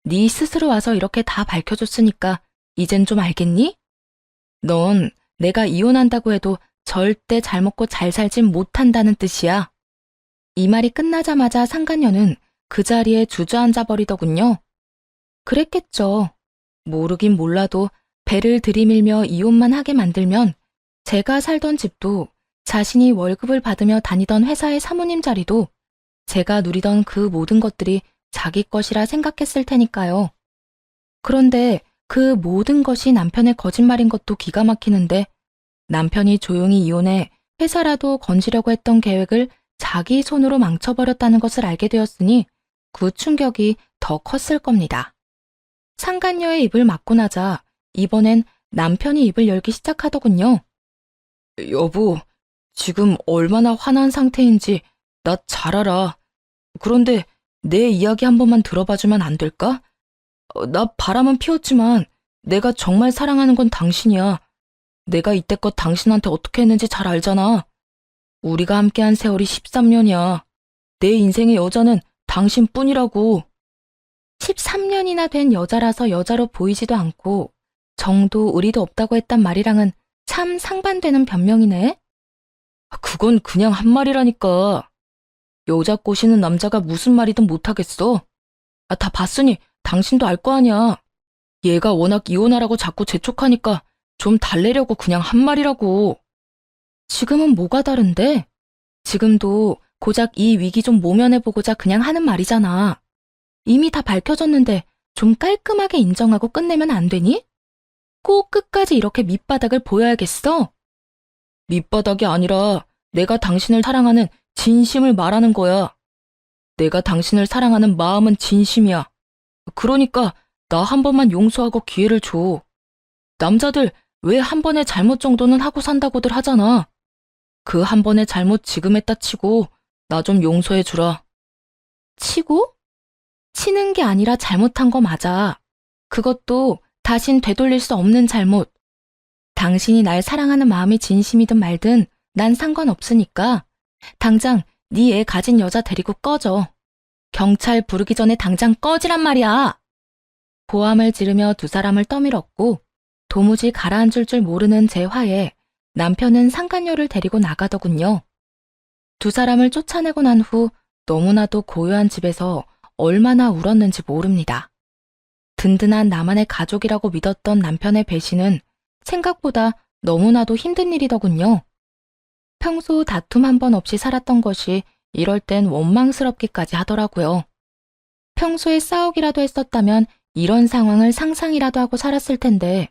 네 스스로 와서 이렇게 다 밝혀줬으니까 이젠 좀 알겠니? 넌 내가 이혼한다고 해도 절대 잘 먹고 잘 살진 못한다는 뜻이야. 이 말이 끝나자마자 상간녀는 그 자리에 주저앉아 버리더군요. 그랬겠죠. 모르긴 몰라도 배를 들이밀며 이혼만 하게 만들면 제가 살던 집도 자신이 월급을 받으며 다니던 회사의 사모님 자리도 제가 누리던 그 모든 것들이 자기 것이라 생각했을 테니까요. 그런데 그 모든 것이 남편의 거짓말인 것도 기가 막히는데 남편이 조용히 이혼해 회사라도 건지려고 했던 계획을 자기 손으로 망쳐버렸다는 것을 알게 되었으니 그 충격이 더 컸을 겁니다. 상간녀의 입을 막고 나자 이번엔 남편이 입을 열기 시작하더군요. 여보, 지금 얼마나 화난 상태인지 나 잘 알아. 그런데 내 이야기 한 번만 들어봐주면 안 될까? 나 바람은 피웠지만 내가 정말 사랑하는 건 당신이야. 내가 이때껏 당신한테 어떻게 했는지 잘 알잖아. 우리가 함께한 세월이 13년이야. 내 인생의 여자는 당신뿐이라고. 13년이나 된 여자라서 여자로 보이지도 않고 정도 의리도 없다고 했단 말이랑은 참 상반되는 변명이네. 그건 그냥 한 말이라니까. 여자 꼬시는 남자가 무슨 말이든 못하겠어. 다 봤으니 당신도 알 거 아니야. 얘가 워낙 이혼하라고 자꾸 재촉하니까 좀 달래려고 그냥 한 말이라고. 지금은 뭐가 다른데? 지금도 고작 이 위기 좀 모면해보고자 그냥 하는 말이잖아. 이미 다 밝혀졌는데 좀 깔끔하게 인정하고 끝내면 안 되니? 꼭 끝까지 이렇게 밑바닥을 보여야겠어? 밑바닥이 아니라 내가 당신을 사랑하는 진심을 말하는 거야. 내가 당신을 사랑하는 마음은 진심이야. 그러니까 나 한 번만 용서하고 기회를 줘. 남자들 왜 한 번의 잘못 정도는 하고 산다고들 하잖아. 그 한 번의 잘못 지금 했다 치고 나 좀 용서해 주라. 치고? 치는 게 아니라 잘못한 거 맞아. 그것도 다신 되돌릴 수 없는 잘못. 당신이 날 사랑하는 마음이 진심이든 말든 난 상관없으니까 당장 네 애 가진 여자 데리고 꺼져. 경찰 부르기 전에 당장 꺼지란 말이야. 고함을 지르며 두 사람을 떠밀었고 도무지 가라앉을 줄 모르는 제 화에 남편은 상간녀를 데리고 나가더군요. 두 사람을 쫓아내고 난 후 너무나도 고요한 집에서 얼마나 울었는지 모릅니다. 든든한 나만의 가족이라고 믿었던 남편의 배신은 생각보다 너무나도 힘든 일이더군요. 평소 다툼 한 번 없이 살았던 것이 이럴 땐 원망스럽기까지 하더라고요. 평소에 싸우기라도 했었다면 이런 상황을 상상이라도 하고 살았을 텐데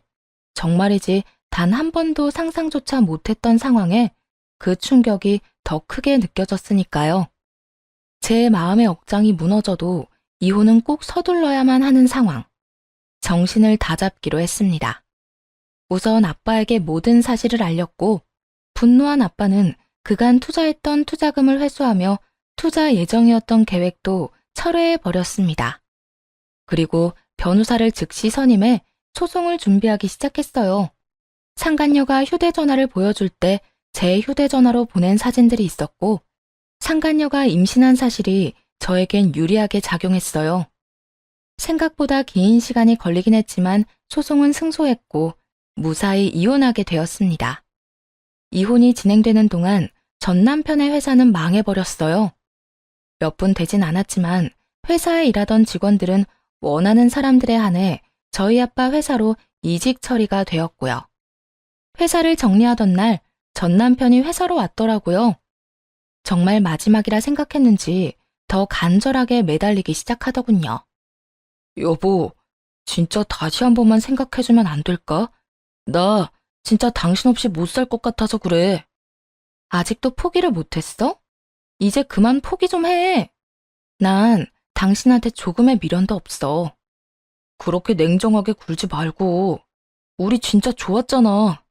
정말이지 단 한 번도 상상조차 못했던 상황에 그 충격이 더 크게 느껴졌으니까요. 제 마음의 억장이 무너져도 이혼은 꼭 서둘러야만 하는 상황. 정신을 다잡기로 했습니다. 우선 아빠에게 모든 사실을 알렸고 분노한 아빠는 그간 투자했던 투자금을 회수하며 투자 예정이었던 계획도 철회해버렸습니다. 그리고 변호사를 즉시 선임해 소송을 준비하기 시작했어요. 상간녀가 휴대전화를 보여줄 때 제 휴대전화로 보낸 사진들이 있었고 상간녀가 임신한 사실이 저에겐 유리하게 작용했어요. 생각보다 긴 시간이 걸리긴 했지만 소송은 승소했고 무사히 이혼하게 되었습니다. 이혼이 진행되는 동안 전 남편의 회사는 망해버렸어요. 몇 분 되진 않았지만 회사에 일하던 직원들은 원하는 사람들에 한해 저희 아빠 회사로 이직 처리가 되었고요. 회사를 정리하던 날 전 남편이 회사로 왔더라고요. 정말 마지막이라 생각했는지 더 간절하게 매달리기 시작하더군요. 여보, 진짜 다시 한 번만 생각해주면 안 될까? 나 진짜 당신 없이 못 살 것 같아서 그래. 아직도 포기를 못했어? 이제 그만 포기 좀 해. 난 당신한테 조금의 미련도 없어. 그렇게 냉정하게 굴지 말고. 우리 진짜 좋았잖아.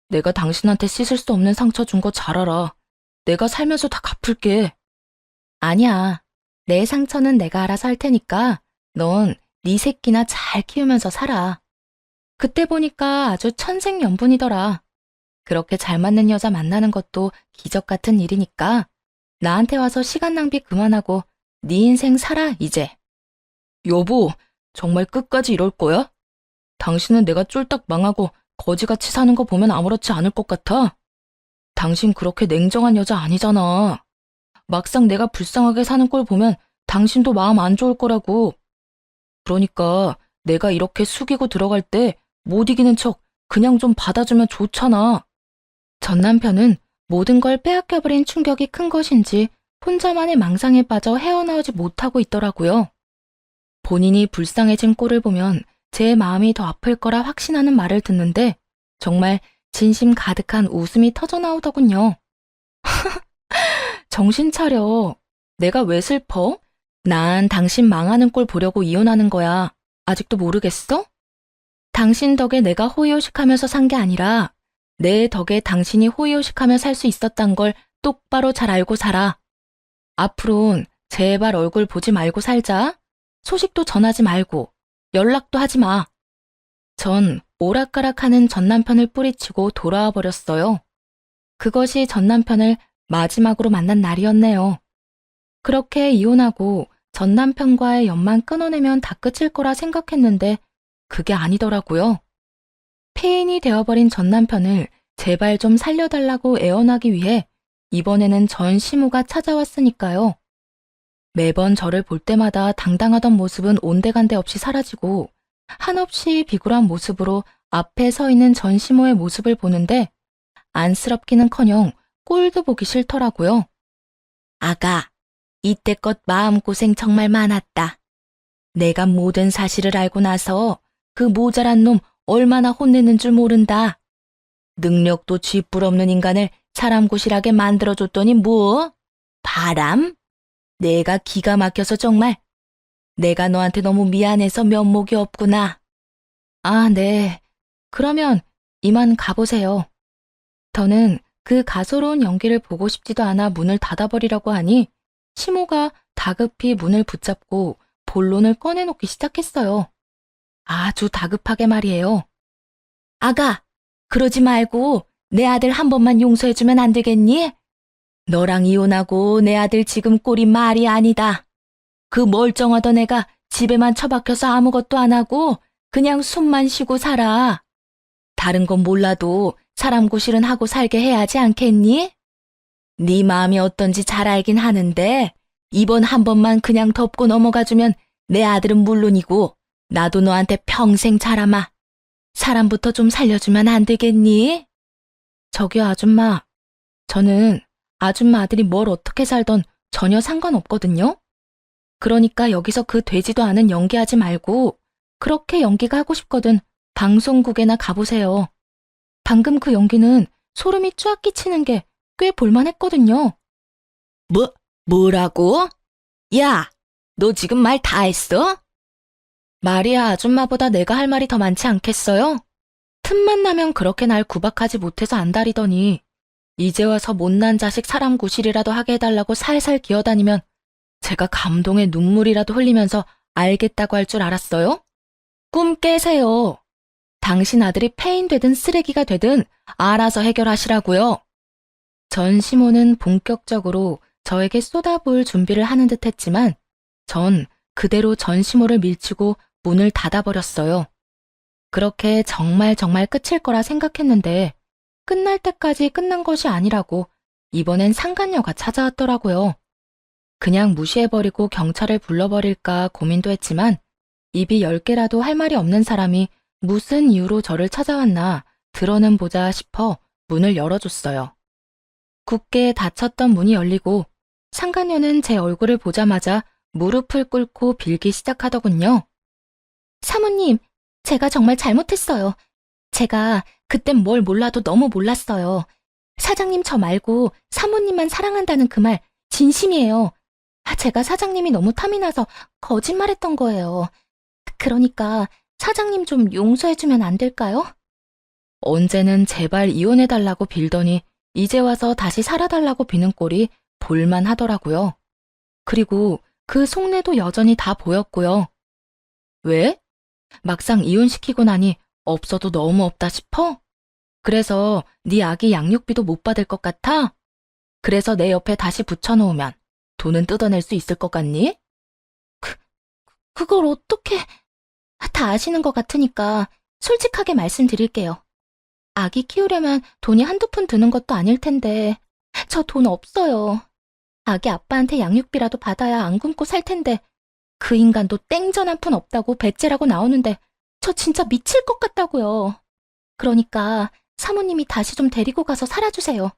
내가 당신한테 씻을 수 없는 상처 준 거 잘 알아. 내가 살면서 다 갚을게. 아니야. 내 상처는 내가 알아서 할 테니까 넌 네 새끼나 잘 키우면서 살아. 그때 보니까 아주 천생연분이더라. 그렇게 잘 맞는 여자 만나는 것도 기적 같은 일이니까 나한테 와서 시간 낭비 그만하고 네 인생 살아 이제. 여보, 정말 끝까지 이럴 거야? 당신은 내가 쫄딱 망하고 거지같이 사는 거 보면 아무렇지 않을 것 같아? 당신 그렇게 냉정한 여자 아니잖아. 막상 내가 불쌍하게 사는 걸 보면 당신도 마음 안 좋을 거라고. 그러니까 내가 이렇게 숙이고 들어갈 때 못 이기는 척 그냥 좀 받아주면 좋잖아. 전 남편은 모든 걸 빼앗겨버린 충격이 큰 것인지 혼자만의 망상에 빠져 헤어나오지 못하고 있더라고요. 본인이 불쌍해진 꼴을 보면 제 마음이 더 아플 거라 확신하는 말을 듣는데 정말 진심 가득한 웃음이 터져나오더군요. 정신 차려. 내가 왜 슬퍼? 난 당신 망하는 꼴 보려고 이혼하는 거야. 아직도 모르겠어? 당신 덕에 내가 호의호식하면서 산 게 아니라 내 덕에 당신이 호의호식하며 살 수 있었단 걸 똑바로 잘 알고 살아. 앞으론 제발 얼굴 보지 말고 살자. 소식도 전하지 말고 연락도 하지 마. 전 오락가락하는 전남편을 뿌리치고 돌아와 버렸어요. 그것이 전남편을 마지막으로 만난 날이었네요. 그렇게 이혼하고 전남편과의 연만 끊어내면 다 끝일 거라 생각했는데 그게 아니더라고요. 폐인이 되어버린 전남편을 제발 좀 살려달라고 애원하기 위해 이번에는 전 시모가 찾아왔으니까요. 매번 저를 볼 때마다 당당하던 모습은 온데간데 없이 사라지고 한없이 비굴한 모습으로 앞에 서 있는 전 시모의 모습을 보는데 안쓰럽기는커녕 꼴도 보기 싫더라고요. 아가, 이때껏 마음고생 정말 많았다. 내가 모든 사실을 알고 나서 그 모자란 놈 얼마나 혼내는 줄 모른다. 능력도 쥐뿔 없는 인간을 사람고실하게 만들어줬더니 뭐? 바람? 내가 기가 막혀서 정말. 내가 너한테 너무 미안해서 면목이 없구나. 아, 네. 그러면 이만 가보세요. 저는 그 가소로운 연기를 보고 싶지도 않아 문을 닫아버리려고 하니 시모가 다급히 문을 붙잡고 본론을 꺼내놓기 시작했어요. 아주 다급하게 말이에요. 아가, 그러지 말고 내 아들 한 번만 용서해주면 안 되겠니? 너랑 이혼하고 내 아들 지금 꼴이 말이 아니다. 그 멀쩡하던 애가 집에만 처박혀서 아무것도 안 하고 그냥 숨만 쉬고 살아. 다른 건 몰라도 사람 고실은 하고 살게 해야지 않겠니? 네 마음이 어떤지 잘 알긴 하는데 이번 한 번만 그냥 덮고 넘어가주면 내 아들은 물론이고 나도 너한테 평생 자라마. 사람부터 좀 살려주면 안 되겠니? 저기요, 아줌마. 저는 아줌마 아들이 뭘 어떻게 살던 전혀 상관없거든요. 그러니까 여기서 그 되지도 않은 연기하지 말고 그렇게 연기가 하고 싶거든 방송국에나 가보세요. 방금 그 연기는 소름이 쫙 끼치는 게 꽤 볼만했거든요. 뭐라고? 야, 너 지금 말 다 했어? 말이야, 아줌마보다 내가 할 말이 더 많지 않겠어요? 틈만 나면 그렇게 날 구박하지 못해서 안달이더니 이제 와서 못난 자식 사람 구실이라도 하게 해달라고 살살 기어다니면 제가 감동의 눈물이라도 흘리면서 알겠다고 할 줄 알았어요? 꿈 깨세요. 당신 아들이 폐인 되든 쓰레기가 되든 알아서 해결하시라고요. 전 시모는 본격적으로 저에게 쏟아부을 준비를 하는 듯 했지만 전 그대로 전 시모를 밀치고 문을 닫아버렸어요. 그렇게 정말 끝일 거라 생각했는데 끝날 때까지 끝난 것이 아니라고 이번엔 상간녀가 찾아왔더라고요. 그냥 무시해버리고 경찰을 불러버릴까 고민도 했지만 입이 10개라도 할 말이 없는 사람이 무슨 이유로 저를 찾아왔나 들어는 보자 싶어 문을 열어줬어요. 굳게 닫혔던 문이 열리고 상간녀는 제 얼굴을 보자마자 무릎을 꿇고 빌기 시작하더군요. 사모님, 제가 정말 잘못했어요. 제가 그땐 뭘 몰라도 너무 몰랐어요. 사장님 저 말고 사모님만 사랑한다는 그 말 진심이에요. 제가 사장님이 너무 탐이 나서 거짓말했던 거예요. 그러니까 사장님 좀 용서해주면 안 될까요? 언제는 제발 이혼해달라고 빌더니 이제 와서 다시 살아달라고 비는 꼴이 볼만하더라고요. 그리고 그 속내도 여전히 다 보였고요. 왜? 막상 이혼시키고 나니 없어도 너무 없다 싶어? 그래서 네 아기 양육비도 못 받을 것 같아? 그래서 내 옆에 다시 붙여놓으면 돈은 뜯어낼 수 있을 것 같니? 그걸 어떻게... 다 아시는 것 같으니까 솔직하게 말씀드릴게요. 아기 키우려면 돈이 한두 푼 드는 것도 아닐 텐데 저 돈 없어요. 아기 아빠한테 양육비라도 받아야 안 굶고 살 텐데 그 인간도 땡전 한 푼 없다고 배째라고 나오는데 저 진짜 미칠 것 같다고요. 그러니까 사모님이 다시 좀 데리고 가서 살아주세요.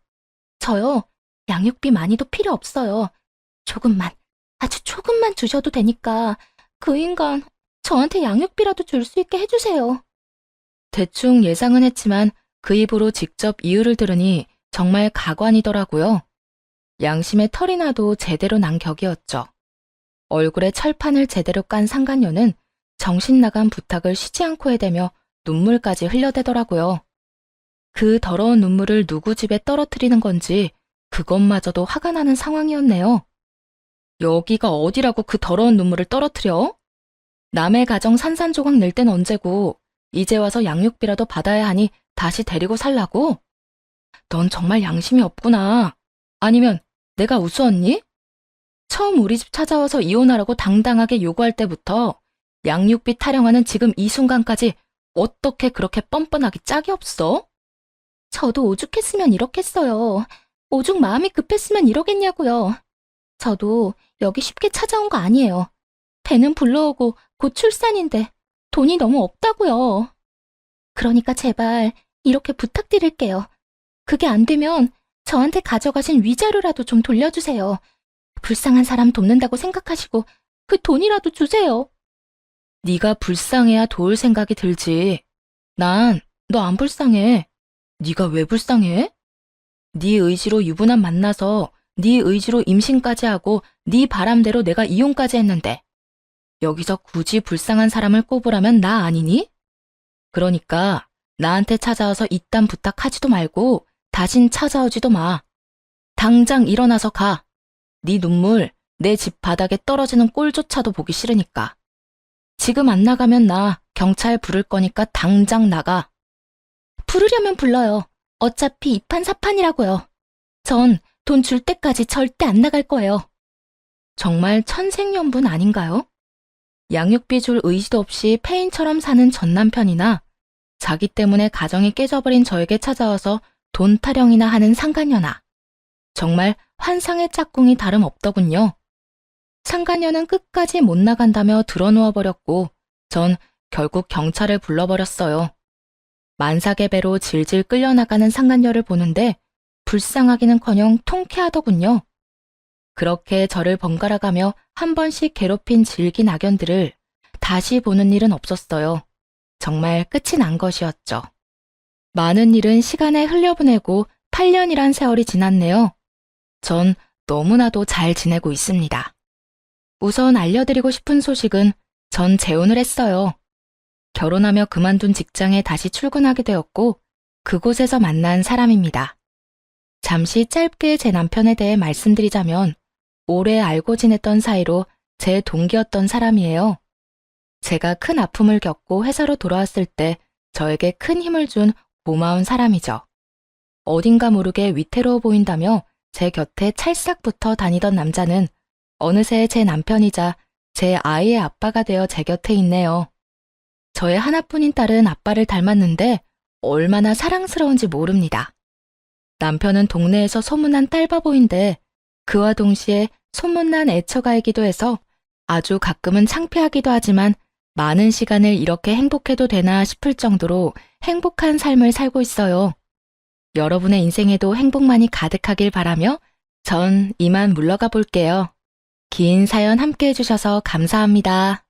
저요, 양육비 많이도 필요 없어요. 조금만, 아주 조금만 주셔도 되니까 그 인간 저한테 양육비라도 줄 수 있게 해주세요. 대충 예상은 했지만 그 입으로 직접 이유를 들으니 정말 가관이더라고요. 양심의 털이 나도 제대로 난 격이었죠. 얼굴에 철판을 제대로 깐 상간녀는 정신 나간 부탁을 쉬지 않고 해대며 눈물까지 흘려대더라고요. 그 더러운 눈물을 누구 집에 떨어뜨리는 건지 그것마저도 화가 나는 상황이었네요. 여기가 어디라고 그 더러운 눈물을 떨어뜨려? 남의 가정 산산조각 낼 땐 언제고 이제 와서 양육비라도 받아야 하니 다시 데리고 살라고? 넌 정말 양심이 없구나. 아니면 내가 우스웠니? 처음 우리 집 찾아와서 이혼하라고 당당하게 요구할 때부터 양육비 타령하는 지금 이 순간까지 어떻게 그렇게 뻔뻔하기 짝이 없어? 저도 오죽했으면 이렇겠어요. 오죽 마음이 급했으면 이러겠냐고요. 저도 여기 쉽게 찾아온 거 아니에요. 배는 불러오고 곧 출산인데 돈이 너무 없다고요. 그러니까 제발 이렇게 부탁드릴게요. 그게 안 되면 저한테 가져가신 위자료라도 좀 돌려주세요. 불쌍한 사람 돕는다고 생각하시고 그 돈이라도 주세요. 네가 불쌍해야 도울 생각이 들지. 난 너 안 불쌍해. 네가 왜 불쌍해? 네 의지로 유부남 만나서 네 의지로 임신까지 하고 네 바람대로 내가 이혼까지 했는데 여기서 굳이 불쌍한 사람을 꼽으라면 나 아니니? 그러니까 나한테 찾아와서 이딴 부탁하지도 말고 다신 찾아오지도 마. 당장 일어나서 가. 네 눈물 내 집 바닥에 떨어지는 꼴조차도 보기 싫으니까. 지금 안 나가면 나 경찰 부를 거니까 당장 나가. 부르려면 불러요. 어차피 이판사판이라고요. 전 돈 줄 때까지 절대 안 나갈 거예요. 정말 천생연분 아닌가요? 양육비 줄 의지도 없이 폐인처럼 사는 전 남편이나 자기 때문에 가정이 깨져버린 저에게 찾아와서 돈 타령이나 하는 상간녀나. 정말 환상의 짝꿍이 다름없더군요. 상간녀는 끝까지 못 나간다며 드러누워 버렸고 전 결국 경찰을 불러버렸어요. 만삭의 배로 질질 끌려나가는 상간녀를 보는데 불쌍하기는커녕 통쾌하더군요. 그렇게 저를 번갈아가며 한 번씩 괴롭힌 질긴 악연들을 다시 보는 일은 없었어요. 정말 끝이 난 것이었죠. 많은 일은 시간에 흘려보내고 8년이란 세월이 지났네요. 전 너무나도 잘 지내고 있습니다. 우선 알려드리고 싶은 소식은 전 재혼을 했어요. 결혼하며 그만둔 직장에 다시 출근하게 되었고 그곳에서 만난 사람입니다. 잠시 짧게 제 남편에 대해 말씀드리자면 오래 알고 지냈던 사이로 제 동기였던 사람이에요. 제가 큰 아픔을 겪고 회사로 돌아왔을 때 저에게 큰 힘을 준 고마운 사람이죠. 어딘가 모르게 위태로워 보인다며 제 곁에 찰싹 붙어 다니던 남자는 어느새 제 남편이자 제 아이의 아빠가 되어 제 곁에 있네요. 저의 하나뿐인 딸은 아빠를 닮았는데 얼마나 사랑스러운지 모릅니다. 남편은 동네에서 소문난 딸바보인데 그와 동시에 소문난 애처가이기도 해서 아주 가끔은 창피하기도 하지만 많은 시간을 이렇게 행복해도 되나 싶을 정도로 행복한 삶을 살고 있어요. 여러분의 인생에도 행복만이 가득하길 바라며 전 이만 물러가 볼게요. 긴 사연 함께 해주셔서 감사합니다.